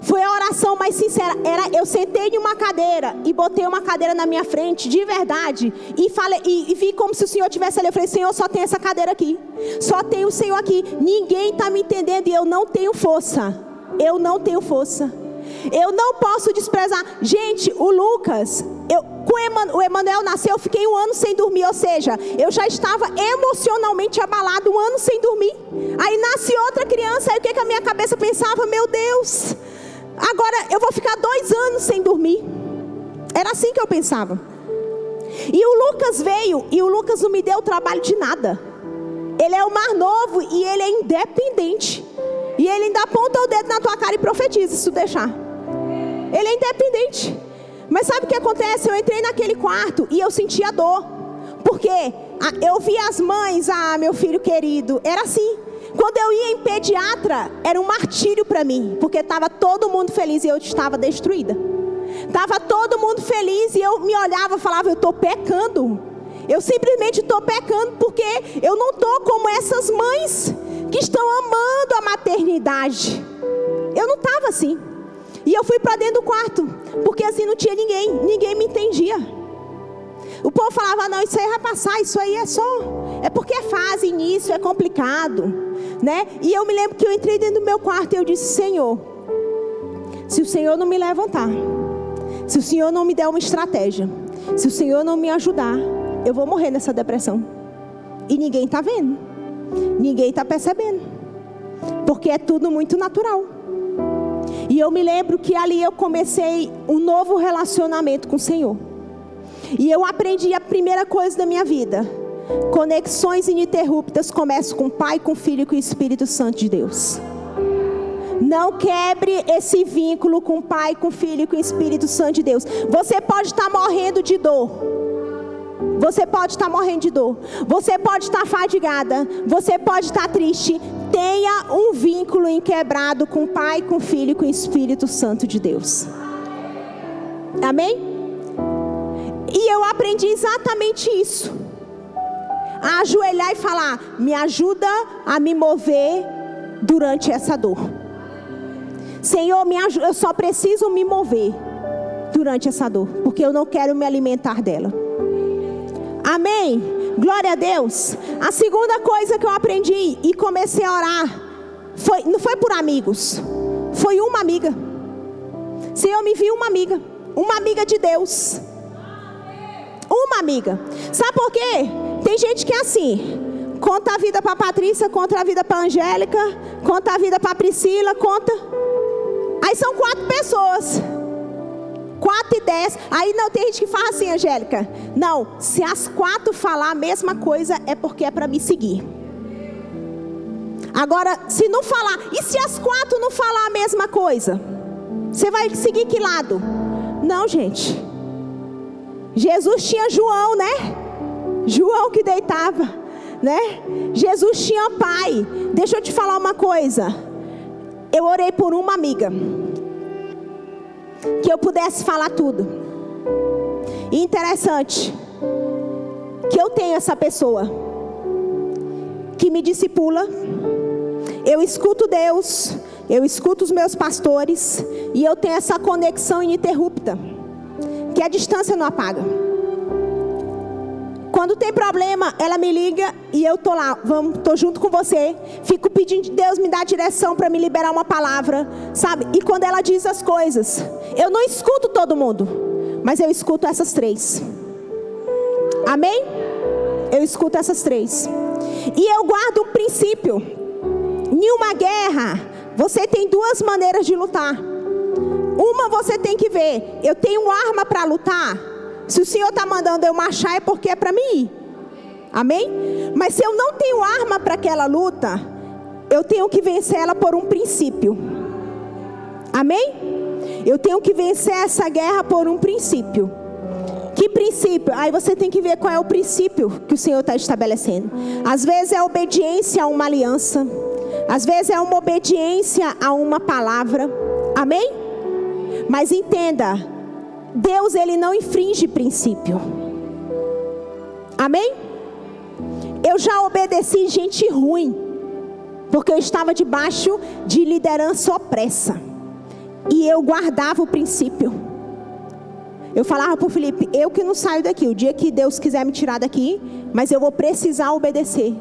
Foi a oração mais sincera. Eu sentei em uma cadeira e botei uma cadeira na minha frente, de verdade, e falei, e vi como se o Senhor estivesse ali. Eu falei, Senhor, só tem essa cadeira aqui. Só tem o Senhor aqui. Ninguém está me entendendo e eu não tenho força. Eu não tenho força. Eu não posso desprezar. Gente, o Lucas, o Emanuel nasceu, eu fiquei 1 ano sem dormir. Ou seja, eu já estava emocionalmente abalado 1 ano sem dormir. Aí nasce outra criança, aí o que a minha cabeça pensava? Meu Deus, agora eu vou ficar 2 anos sem dormir. Era assim que eu pensava. E o Lucas veio, e o Lucas não me deu trabalho de nada. Ele é o mais novo e ele é independente. E ele ainda aponta o dedo na tua cara e profetiza, se tu deixar. Ele é independente. Mas sabe o que acontece? Eu entrei naquele quarto e eu sentia dor. Porque eu via as mães, meu filho querido, era assim. Quando eu ia em pediatra, era um martírio para mim. Porque estava todo mundo feliz e eu estava destruída. Estava todo mundo feliz e eu me olhava e falava, eu estou pecando. Eu simplesmente estou pecando porque eu não estou como essas mães que estão amando a maternidade. Eu não estava assim. E eu fui para dentro do quarto, porque assim não tinha ninguém me entendia. O povo falava, não, isso aí vai passar, isso aí é porque é fase, início, é complicado, né? E eu me lembro que eu entrei dentro do meu quarto e eu disse, Senhor, se o Senhor não me levantar, se o Senhor não me der uma estratégia, se o Senhor não me ajudar, eu vou morrer nessa depressão. E ninguém está vendo, ninguém está percebendo, porque é tudo muito natural. E eu me lembro que ali eu comecei um novo relacionamento com o Senhor. E eu aprendi a primeira coisa da minha vida: conexões ininterruptas começam com o Pai, com o Filho e com o Espírito Santo de Deus. Não quebre esse vínculo com o Pai, com o Filho e com o Espírito Santo de Deus. Você pode estar morrendo de dor. Você pode estar morrendo de dor. Você pode estar fadigada. Você pode estar triste. Tenha um vínculo inquebrado com o Pai, com o Filho e com o Espírito Santo de Deus. Amém? E eu aprendi exatamente isso. A ajoelhar e falar, me ajuda a me mover durante essa dor. Senhor, me ajuda, eu só preciso me mover durante essa dor, porque eu não quero me alimentar dela. Amém? Glória a Deus. A segunda coisa que eu aprendi e comecei a orar, não foi por amigos, foi uma amiga. Senhor, me viu uma amiga de Deus. Uma amiga. Sabe por quê? Tem gente que é assim, conta a vida para a Patrícia, conta a vida para a Angélica, conta a vida para a Priscila, conta. Aí são 4 pessoas. 4 e 10. Aí não, tem gente que fala assim, Angélica, não, se as 4 falar a mesma coisa, é porque é para me seguir. Agora, se não falar, e se as 4 não falar a mesma coisa? Você vai seguir que lado? Não, gente. Jesus tinha João, né? João que deitava, né? Jesus tinha pai. Deixa eu te falar uma coisa. Eu orei por uma amiga que eu pudesse falar tudo. E interessante que eu tenho essa pessoa que me discipula. Eu escuto Deus, eu escuto os meus pastores, e eu tenho essa conexão ininterrupta, que a distância não apaga. Quando tem problema, ela me liga e eu tô lá, tô junto com você. Fico pedindo, Deus me dá direção para me liberar uma palavra, sabe? E quando ela diz as coisas, eu não escuto todo mundo, mas eu escuto essas 3. Amém? Eu escuto essas 3. E eu guardo um princípio. Em uma guerra, você tem 2 maneiras de lutar. Uma, você tem que ver, eu tenho arma para lutar. Se o Senhor está mandando eu marchar, é porque é para mim ir. Amém? Mas se eu não tenho arma para aquela luta, eu tenho que vencer ela por um princípio. Amém? Eu tenho que vencer essa guerra por um princípio. Que princípio? Aí você tem que ver qual é o princípio que o Senhor está estabelecendo. Às vezes é obediência a uma aliança. Às vezes é uma obediência a uma palavra. Amém? Mas entenda, Deus, ele não infringe princípio. Amém? Eu já obedeci gente ruim, porque eu estava debaixo de liderança opressa, e eu guardava o princípio. Eu falava para o Felipe, eu que não saio daqui, o dia que Deus quiser me tirar daqui, mas eu vou precisar obedecer.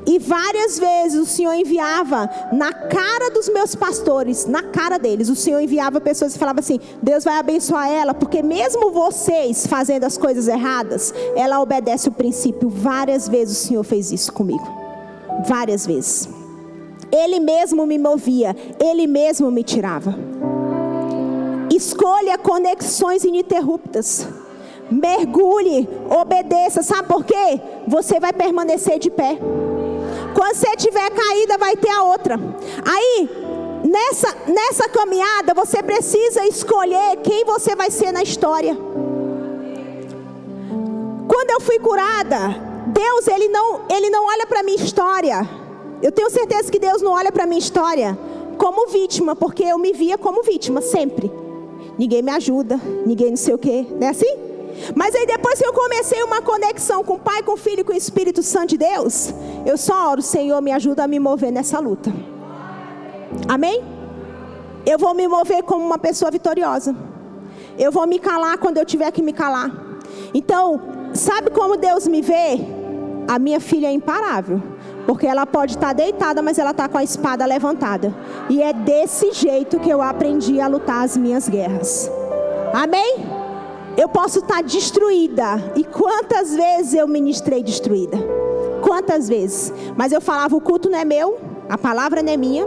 E várias vezes o Senhor enviava na cara dos meus pastores, na cara deles, o Senhor enviava pessoas e falava assim: Deus vai abençoar ela, porque mesmo vocês fazendo as coisas erradas, ela obedece o princípio. Várias vezes o Senhor fez isso comigo. Várias vezes. Ele mesmo me movia, Ele mesmo me tirava. Escolha conexões ininterruptas. Mergulhe, obedeça. Sabe por quê? Você vai permanecer de pé. Quando você tiver caída, vai ter a outra. Aí, nessa caminhada, você precisa escolher quem você vai ser na história. Quando eu fui curada, Deus, Ele não olha para a minha história. Eu tenho certeza que Deus não olha para a minha história como vítima, porque eu me via como vítima sempre. Ninguém me ajuda, ninguém não sei o quê, não é assim? Mas aí depois que eu comecei uma conexão com o Pai, com o Filho e com o Espírito Santo de Deus, eu só oro: Senhor, me ajuda a me mover nessa luta. Amém? Eu vou me mover como uma pessoa vitoriosa. Eu vou me calar quando eu tiver que me calar. Então, sabe como Deus me vê? A minha filha é imparável. Porque ela pode estar deitada, mas ela está com a espada levantada. E é desse jeito que eu aprendi a lutar as minhas guerras. Amém? Eu posso estar destruída. E quantas vezes eu ministrei destruída? Quantas vezes? Mas eu falava: o culto não é meu, a palavra não é minha,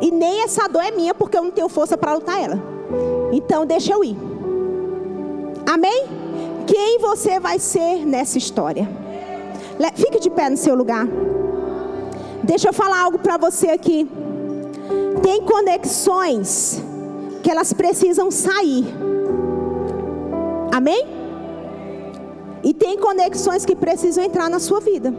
e nem essa dor é minha, porque eu não tenho força para lutar ela. Então deixa eu ir. Amém? Quem você vai ser nessa história? Fique de pé no seu lugar. Deixa eu falar algo para você aqui. Tem conexões que elas precisam sair. Amém? E tem conexões que precisam entrar na sua vida.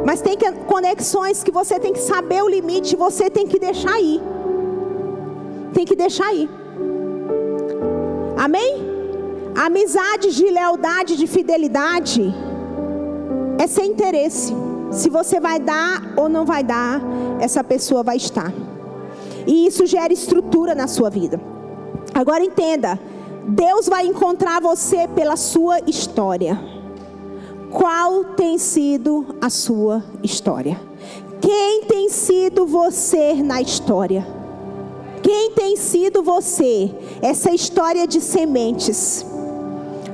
Mas tem conexões que você tem que saber o limite, você tem que deixar ir. Tem que deixar ir. Amém? Amizade de lealdade, de fidelidade é sem interesse. Se você vai dar ou não vai dar, essa pessoa vai estar. E isso gera estrutura na sua vida. Agora entenda, Deus vai encontrar você pela sua história. Qual tem sido a sua história? Quem tem sido você na história? Quem tem sido você? Essa história de sementes.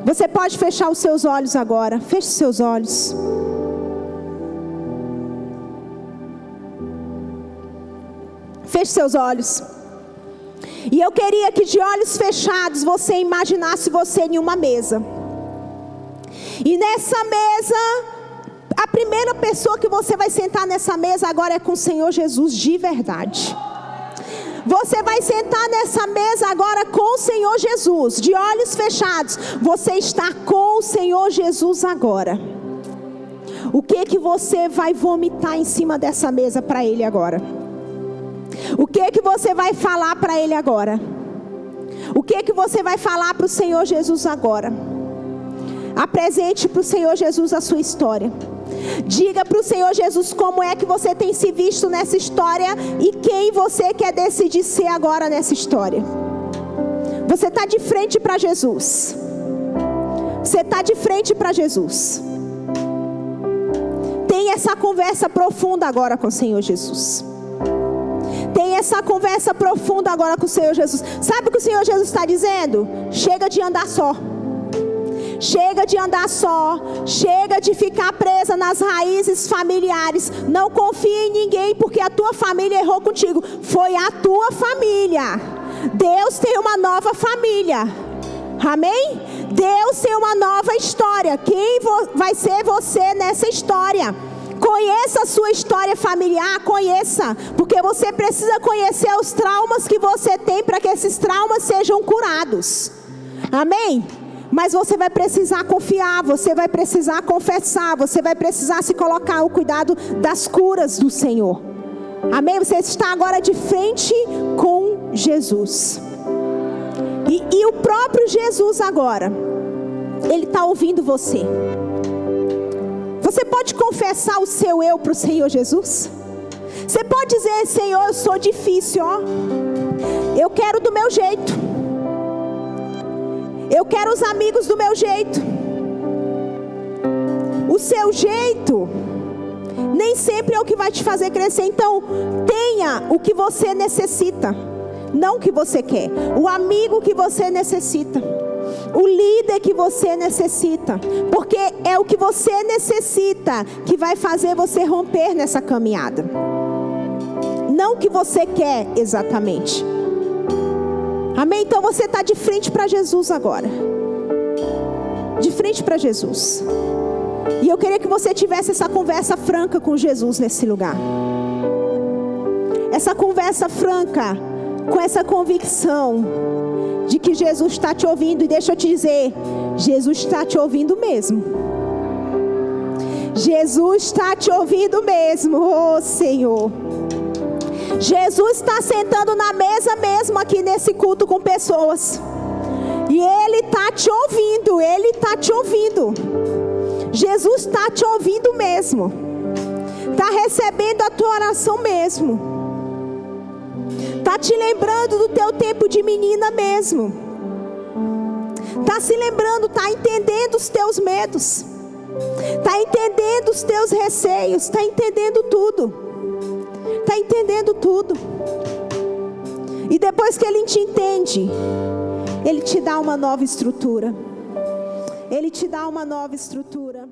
Você pode fechar os seus olhos agora. Feche os seus olhos. Feche seus olhos. E eu queria que de olhos fechados você imaginasse você em uma mesa. E nessa mesa, a primeira pessoa que você vai sentar nessa mesa agora é com o Senhor Jesus de verdade. Você vai sentar nessa mesa agora com o Senhor Jesus, de olhos fechados. Você está com o Senhor Jesus agora. O que você vai vomitar em cima dessa mesa para Ele agora? O que você vai falar para Ele agora? O que você vai falar para o Senhor Jesus agora? Apresente para o Senhor Jesus a sua história. Diga para o Senhor Jesus como é que você tem se visto nessa história e quem você quer decidir ser agora nessa história. Você está de frente para Jesus. Você está de frente para Jesus. Tem essa conversa profunda agora com o Senhor Jesus. Tem essa conversa profunda agora com o Senhor Jesus. Sabe o que o Senhor Jesus está dizendo? Chega de andar só. Chega de andar só. Chega de ficar presa nas raízes familiares. Não confie em ninguém, porque a tua família errou contigo. Foi a tua família. Deus tem uma nova família. Amém? Deus tem uma nova história. Quem vai ser você nessa história? Conheça a sua história familiar, conheça, porque você precisa conhecer os traumas que você tem para que esses traumas sejam curados. Amém? Mas você vai precisar confiar, você vai precisar confessar, você vai precisar se colocar ao cuidado das curas do Senhor. Amém? Você está agora de frente com Jesus. E o próprio Jesus agora, Ele está ouvindo você. Você pode confessar o seu eu para o Senhor Jesus? Você pode dizer: Senhor, eu sou difícil, ó. Eu quero do meu jeito. Eu quero os amigos do meu jeito. O seu jeito nem sempre é o que vai te fazer crescer. Então, tenha o que você necessita, não o que você quer. O amigo que você necessita, o líder que você necessita, porque é o que você necessita que vai fazer você romper nessa caminhada, não o que você quer exatamente. Amém? Então você está de frente para Jesus agora, de frente para Jesus. E eu queria que você tivesse essa conversa franca com Jesus nesse lugar. Essa conversa franca, com essa convicção de que Jesus está te ouvindo. E deixa eu te dizer, Jesus está te ouvindo mesmo. Jesus está te ouvindo mesmo, oh Senhor. Jesus está sentando na mesa mesmo aqui nesse culto com pessoas. E Ele está te ouvindo, Ele está te ouvindo. Jesus está te ouvindo mesmo. Está recebendo a tua oração mesmo. Está te lembrando do teu tempo de menina mesmo. Está se lembrando, está entendendo os teus medos. Está entendendo os teus receios. Está entendendo tudo. Está entendendo tudo. E depois que Ele te entende, Ele te dá uma nova estrutura. Ele te dá uma nova estrutura.